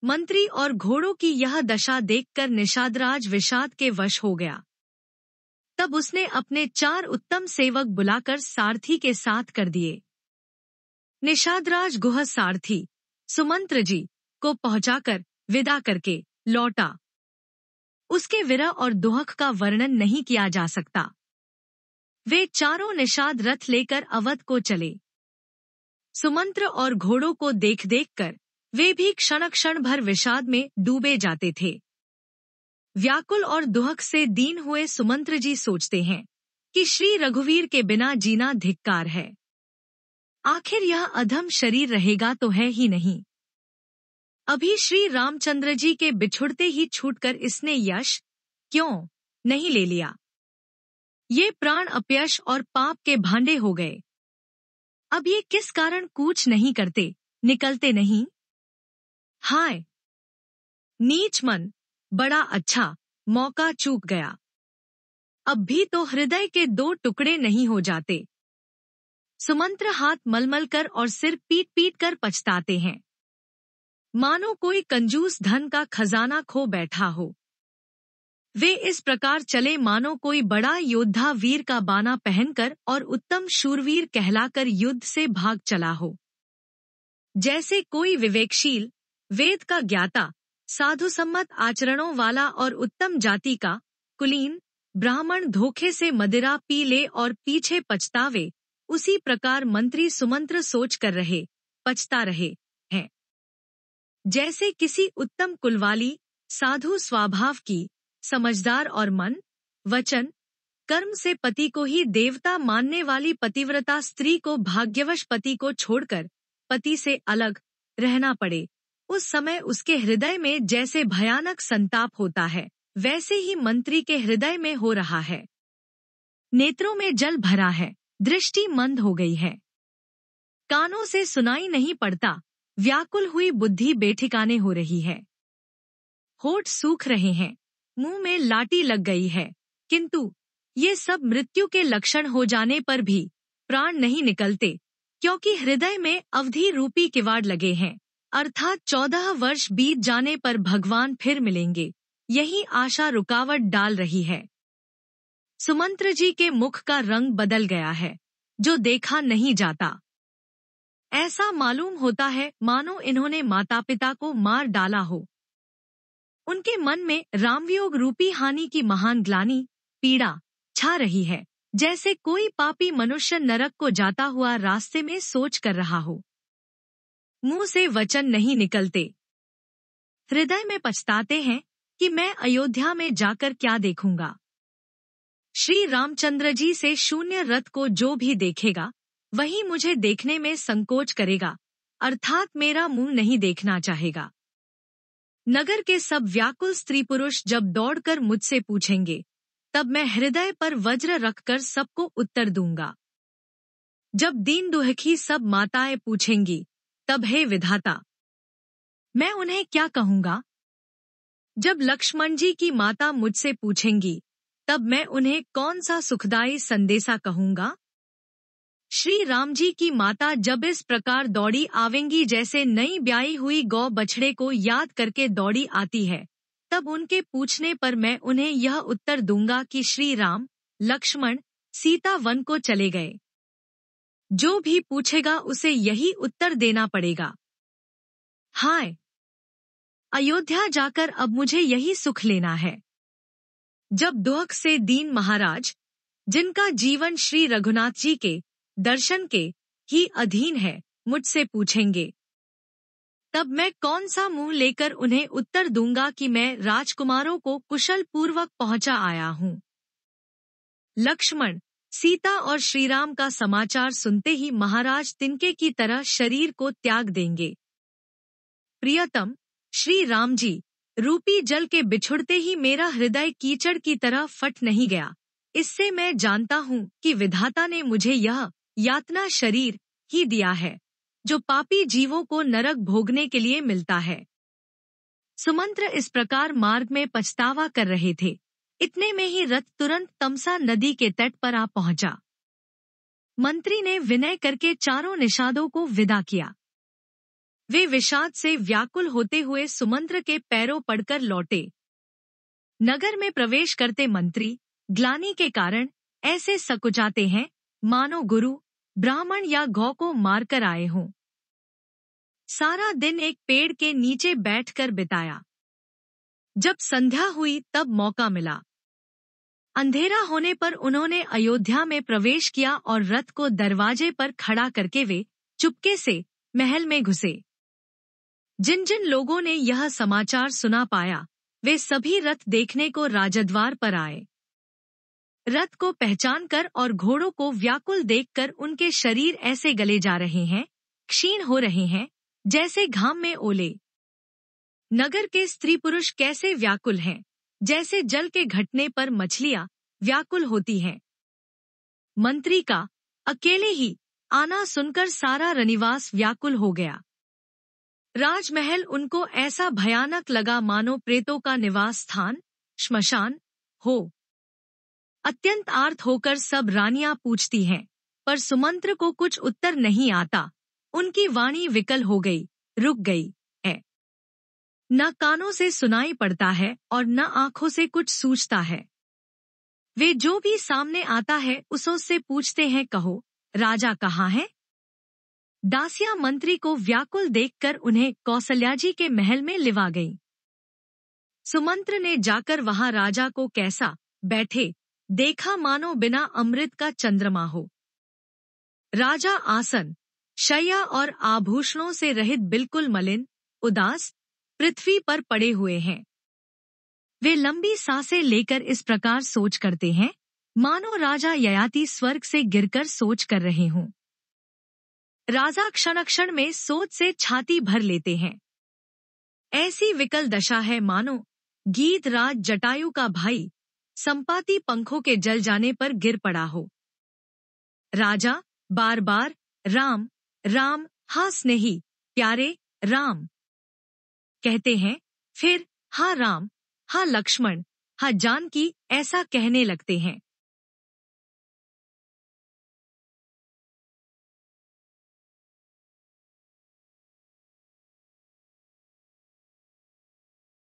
मंत्री और घोड़ों की यह दशा देखकर निषादराज विषाद के वश हो गया। तब उसने अपने 4 उत्तम सेवक बुलाकर सारथी के साथ कर दिए। निषादराज गुह सारथी सुमंत्र जी को पहुंचाकर विदा करके लौटा। उसके विरह और दुख का वर्णन नहीं किया जा सकता। वे चारों निषाद रथ लेकर अवध को चले। सुमंत्र और घोड़ों को देख देख कर वे भी क्षण क्षण भर विषाद में डूबे जाते थे। व्याकुल और दुख से दीन हुए सुमंत्र जी सोचते हैं कि श्री रघुवीर के बिना जीना धिक्कार है। आखिर यह अधम शरीर रहेगा तो है ही नहीं। अभी श्री रामचंद्र जी के बिछुड़ते ही छूटकर इसने यश क्यों नहीं ले लिया। ये प्राण अपयश और पाप के भांडे हो गए। अब ये किस कारण कूच नहीं करते, निकलते नहीं। हाय नीच मन, बड़ा अच्छा मौका चूक गया। अब भी तो हृदय के 2 टुकड़े नहीं हो जाते। सुमंत्र हाथ मलमल कर और सिर पीट पीट कर पछताते हैं, मानो कोई कंजूस धन का खजाना खो बैठा हो। वे इस प्रकार चले मानो कोई बड़ा योद्धा वीर का बाना पहनकर और उत्तम शूरवीर कहलाकर युद्ध से भाग चला हो। जैसे कोई विवेकशील, वेद का ज्ञाता, साधु सम्मत आचरणों वाला और उत्तम जाति का कुलीन ब्राह्मण धोखे से मदिरा पी ले और पीछे पछतावे, उसी प्रकार मंत्री सुमंत्र सोच कर रहे, पछता रहे हैं। जैसे किसी उत्तम कुलवाली, साधु स्वभाव की, समझदार और मन, वचन, कर्म से पति को ही देवता मानने वाली पतिव्रता स्त्री को भाग्यवश पति को छोड़कर पति से अलग रहना पड़े, उस समय उसके हृदय में जैसे भयानक संताप होता है, वैसे ही मंत्री के हृदय में हो रहा है। नेत्रों में जल भरा है, दृष्टि मंद हो गई है, कानों से सुनाई नहीं पड़ता, व्याकुल हुई बुद्धि बेठिकाने हो रही है। होठ सूख रहे हैं, मुंह में लाटी लग गई है, किंतु ये सब मृत्यु के लक्षण हो जाने पर भी प्राण नहीं निकलते, क्योंकि हृदय में अवधि रूपी किवाड़ लगे हैं, अर्थात 14 वर्ष बीत जाने पर भगवान फिर मिलेंगे, यही आशा रुकावट डाल रही है। सुमंत्र जी के मुख का रंग बदल गया है, जो देखा नहीं जाता। ऐसा मालूम होता है मानो इन्होंने माता पिता को मार डाला हो। उनके मन में रामवियोग रूपी हानि की महान ग्लानि, पीड़ा छा रही है, जैसे कोई पापी मनुष्य नरक को जाता हुआ रास्ते में सोच कर रहा हो। मुंह से वचन नहीं निकलते। हृदय में पछताते हैं कि मैं अयोध्या में जाकर क्या देखूंगा। श्री रामचंद्र जी से शून्य रथ को जो भी देखेगा, वही मुझे देखने में संकोच करेगा, अर्थात मेरा मुंह नहीं देखना चाहेगा। नगर के सब व्याकुल स्त्री पुरुष जब दौड़कर मुझसे पूछेंगे, तब मैं हृदय पर वज्र रखकर सबको उत्तर दूंगा। जब दीन दुखी सब माताएं पूछेंगी, तब हे विधाता, मैं उन्हें क्या कहूंगा। जब लक्ष्मण जी की माता मुझसे पूछेंगी, तब मैं उन्हें कौन सा सुखदायी संदेशा कहूंगा। श्री राम जी की माता जब इस प्रकार दौड़ी आवेंगी जैसे नई ब्याई हुई गौ बछड़े को याद करके दौड़ी आती है, तब उनके पूछने पर मैं उन्हें यह उत्तर दूंगा कि श्री राम, लक्ष्मण, सीता वन को चले गए। जो भी पूछेगा उसे यही उत्तर देना पड़ेगा। हाय, अयोध्या जाकर अब मुझे यही सुख लेना है। जब दुख से दीन महाराज, जिनका जीवन श्री रघुनाथ जी के दर्शन के ही अधीन है, मुझसे पूछेंगे, तब मैं कौन सा मुंह लेकर उन्हें उत्तर दूंगा कि मैं राजकुमारों को कुशल पूर्वक पहुंचा आया हूं। लक्ष्मण, सीता और श्रीराम का समाचार सुनते ही महाराज तिनके की तरह शरीर को त्याग देंगे। प्रियतम, श्री राम जी रूपी जल के बिछुड़ते ही मेरा हृदय कीचड़ की तरह फट नहीं गया। इससे मैं जानता हूँ कि विधाता ने मुझे यह यातना शरीर ही दिया है, जो पापी जीवों को नरक भोगने के लिए मिलता है। सुमंत्र इस प्रकार मार्ग में पछतावा कर रहे थे। इतने में ही रथ तुरंत तमसा नदी के तट पर आ पहुंचा। मंत्री ने विनय करके चारों निषादों को विदा किया। वे विषाद से व्याकुल होते हुए सुमंत्र के पैरों पड़कर लौटे। नगर में प्रवेश करते मंत्री ग्लानि के कारण ऐसे सकुचाते हैं मानो गुरु ब्राह्मण या गौ को मारकर आए हों। सारा दिन एक पेड़ के नीचे बैठकर बिताया। जब संध्या हुई तब मौका मिला। अंधेरा होने पर उन्होंने अयोध्या में प्रवेश किया और रथ को दरवाजे पर खड़ा करके वे चुपके से महल में घुसे। जिन जिन लोगों ने यह समाचार सुना पाया वे सभी रथ देखने को राजद्वार पर आए। रथ को पहचानकर और घोड़ों को व्याकुल देखकर उनके शरीर ऐसे गले जा रहे हैं, क्षीण हो रहे हैं, जैसे घाम में ओले। नगर के स्त्री पुरुष कैसे व्याकुल हैं, जैसे जल के घटने पर मछलियां व्याकुल होती हैं। मंत्री का अकेले ही आना सुनकर सारा रनिवास व्याकुल हो गया। राजमहल उनको ऐसा भयानक लगा मानो प्रेतों का निवास स्थान, श्मशान हो। अत्यंत आर्त होकर सब रानियां पूछती हैं, पर सुमंत्र को कुछ उत्तर नहीं आता। उनकी वाणी विकल हो गई, रुक गई है। न कानों से सुनाई पड़ता है और न आंखों से कुछ सूझता है। वे जो भी सामने आता है उससे पूछते हैं, कहो राजा कहाँ है? दासियां मंत्री को व्याकुल देखकर उन्हें कौसल्याजी के महल में लिवा गईं। सुमंत्र ने जाकर वहां राजा को कैसा बैठे देखा मानो बिना अमृत का चंद्रमा हो। राजा आसन, शैया और आभूषणों से रहित बिल्कुल मलिन, उदास पृथ्वी पर पड़े हुए हैं। वे लंबी सांसें लेकर इस प्रकार सोच करते हैं मानो राजा ययाति स्वर्ग से गिरकर सोच कर रहे हों। राजा क्षण क्षण में सोच से छाती भर लेते हैं। ऐसी विकल दशा है मानो गीधराज जटायु का भाई संपाति पंखों के जल जाने पर गिर पड़ा हो। राजा बार बार राम राम, हाँ स्नेही प्यारे राम कहते हैं, फिर हाँ राम, हाँ लक्ष्मण, हाँ जानकी ऐसा कहने लगते हैं।